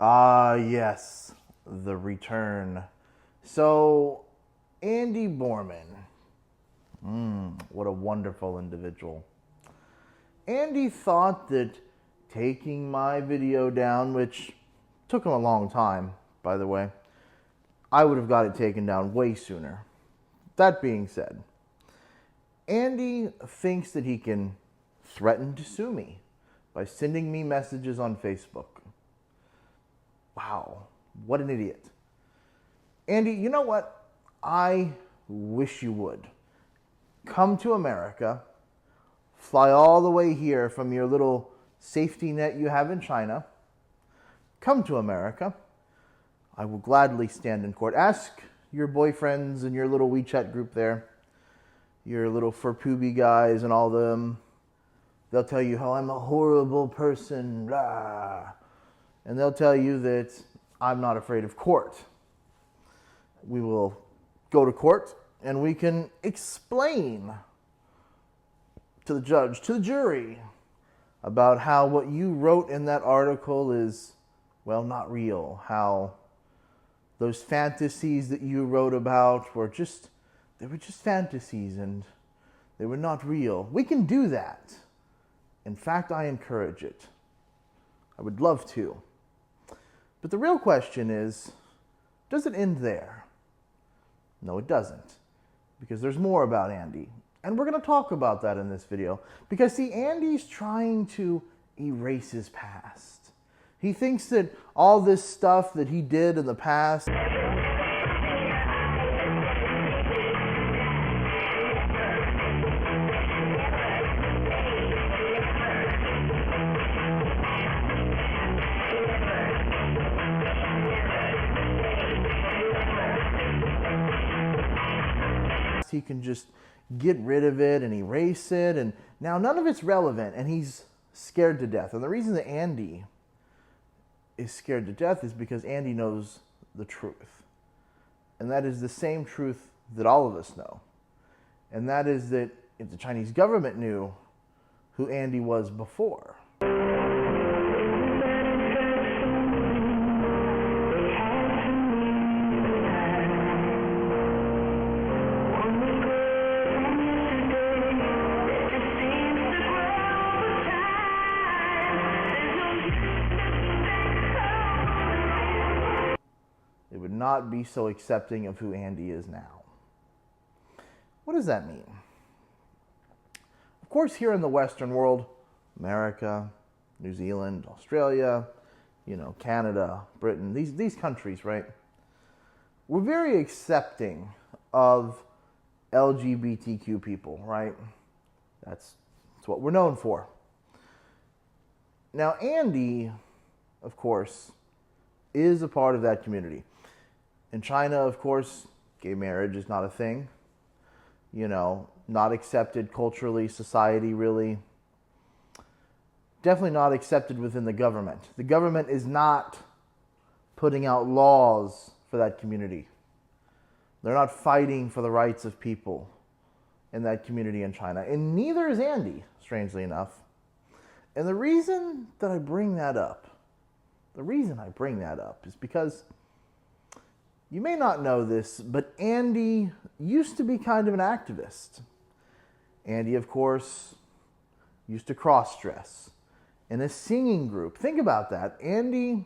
Ah, yes, the return. So, Andy Boreham, what a wonderful individual. Andy thought that taking my video down, which took him a long time, by the way, I would have got it taken down way sooner. That being said, Andy thinks that he can threaten to sue me by sending me messages on Facebook. Wow, what an idiot. Andy, you know what? I wish you would. Come to America, fly all the way here from your little safety net you have in China. Come to America. I will gladly stand in court. Ask your boyfriends and your little WeChat group there, your little furpooby guys and all them. They'll tell you how I'm a horrible person, rah. And they'll tell you that I'm not afraid of court. We will go to court and we can explain to the judge, to the jury, about how what you wrote in that article is, well, not real. How those fantasies that you wrote about were just fantasies and they were not real. We can do that. In fact, I encourage it. I would love to. But the real question is, does it end there? No, it doesn't. Because there's more about Andy. And we're going to talk about that in this video. Because see, Andy's trying to erase his past. He thinks that all this stuff that he did in the past, he can just get rid of it and erase it, and now none of it's relevant, and he's scared to death. And the reason that Andy is scared to death is because Andy knows the truth. And that is the same truth that all of us know. And that is that if the Chinese government knew who Andy was before, not be so accepting of who Andy is now. What does that mean? Of course, here in the Western world, America, New Zealand, Australia, Canada, Britain, these countries, right? We're very accepting of LGBTQ people, right? That's what we're known for. Now, Andy, of course, is a part of that community. In China, of course, gay marriage is not a thing. Not accepted culturally, society really. Definitely not accepted within the government. The government is not putting out laws for that community. They're not fighting for the rights of people in that community in China. And neither is Andy, strangely enough. And the reason that I bring that up is because you may not know this, but Andy used to be kind of an activist. Andy, of course, used to cross-dress in a singing group. Think about that. Andy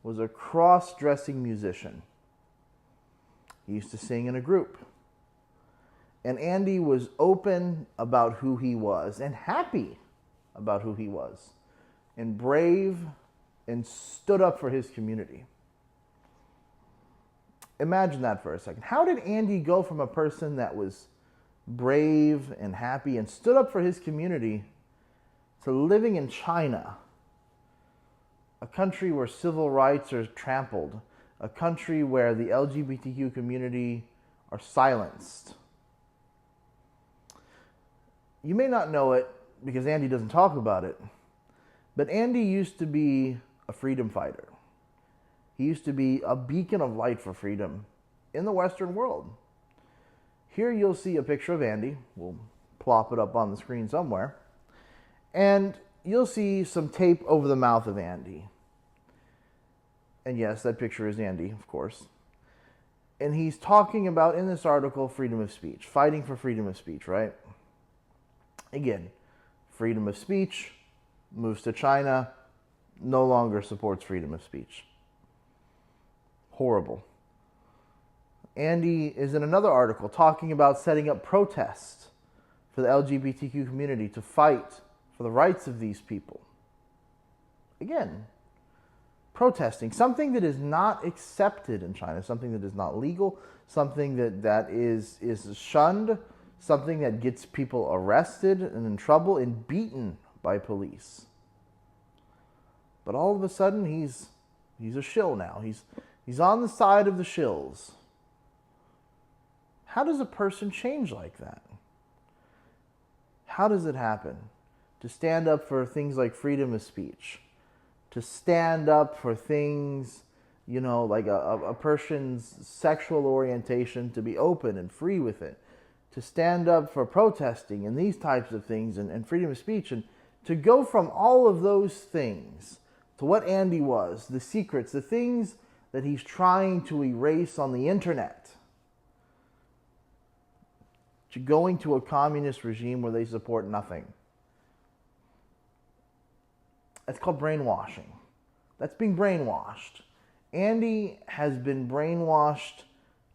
was a cross-dressing musician. He used to sing in a group. And Andy was open about who he was and happy about who he was and brave and stood up for his community. Imagine that for a second. How did Andy go from a person that was brave and happy and stood up for his community to living in China, a country where civil rights are trampled, a country where the LGBTQ community are silenced? You may not know it because Andy doesn't talk about it, but Andy used to be a freedom fighter. He used to be a beacon of light for freedom in the Western world. Here you'll see a picture of Andy. We'll plop it up on the screen somewhere. And you'll see some tape over the mouth of Andy. And yes, that picture is Andy, of course. And he's talking about, in this article, freedom of speech, fighting for freedom of speech, right? Again, freedom of speech, moves to China, no longer supports freedom of speech. Horrible. Andy is in another article talking about setting up protests for the LGBTQ community to fight for the rights of these people. Again, protesting, something that is not accepted in China, something that is not legal, something that is shunned, something that gets people arrested and in trouble and beaten by police. But all of a sudden, he's a shill now. He's on the side of the shills. How does a person change like that? How does it happen? To stand up for things like freedom of speech, to stand up for things, like a person's sexual orientation, to be open and free with it, to stand up for protesting and these types of things and freedom of speech, and to go from all of those things to what Andy was, the secrets, the things that he's trying to erase on the internet, to going to a communist regime where they support nothing. That's called brainwashing. That's being brainwashed. Andy has been brainwashed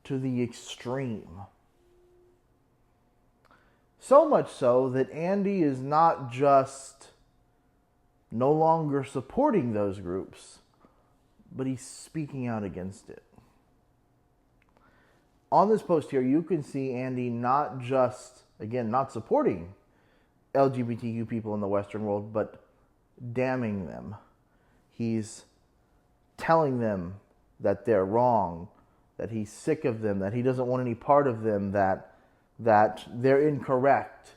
to the extreme. So much so that Andy is not just no longer supporting those groups, but he's speaking out against it. On this post here, you can see Andy not just, again, not supporting LGBTQ people in the Western world, but damning them. He's telling them that they're wrong, that he's sick of them, that he doesn't want any part of them, that they're incorrect,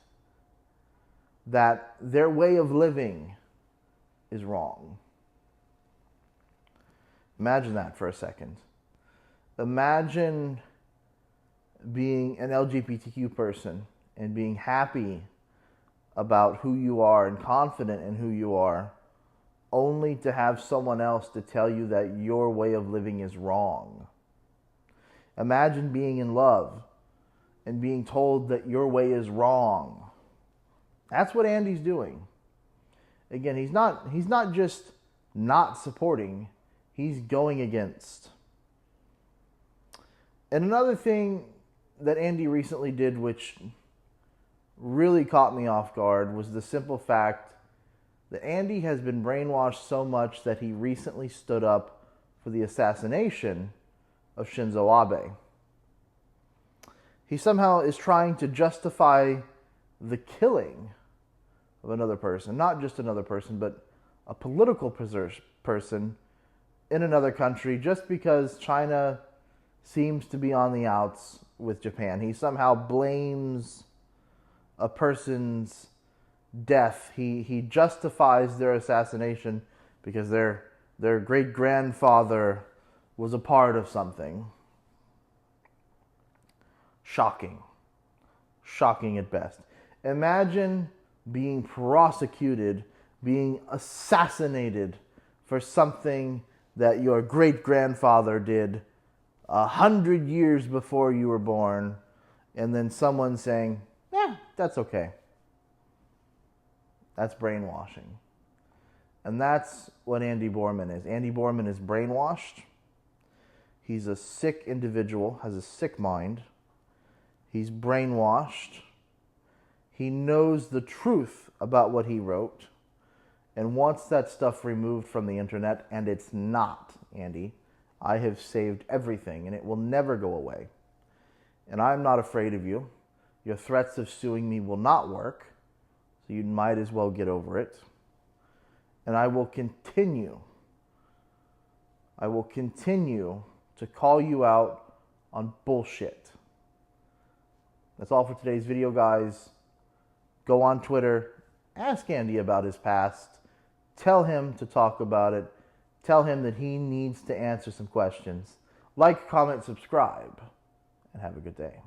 that their way of living is wrong. Imagine that for a second. Imagine being an LGBTQ person and being happy about who you are and confident in who you are, only to have someone else to tell you that your way of living is wrong. Imagine being in love and being told that your way is wrong. That's what Andy's doing. Again, he's not just not supporting, he's going against. And another thing that Andy recently did, which really caught me off guard, was the simple fact that Andy has been brainwashed so much that he recently stood up for the assassination of Shinzo Abe. He somehow is trying to justify the killing of another person, not just another person, but a political person in another country, just because China seems to be on the outs with Japan. He somehow blames a person's death. He justifies their assassination because their great-grandfather was a part of something. Shocking. Shocking at best. Imagine being prosecuted, being assassinated for something that your great-grandfather did 100 years before you were born, and then someone saying, that's okay. That's brainwashing. And that's what Andy Boreham is. Andy Boreham is brainwashed. He's a sick individual, has a sick mind. He's brainwashed. He knows the truth about what he wrote and wants that stuff removed from the internet, and it's not, Andy. I have saved everything, and it will never go away. And I'm not afraid of you. Your threats of suing me will not work, so you might as well get over it. And I will continue to call you out on bullshit. That's all for today's video, guys. Go on Twitter, ask Andy about his past, tell him to talk about it, tell him that he needs to answer some questions. Like, comment, subscribe, and have a good day.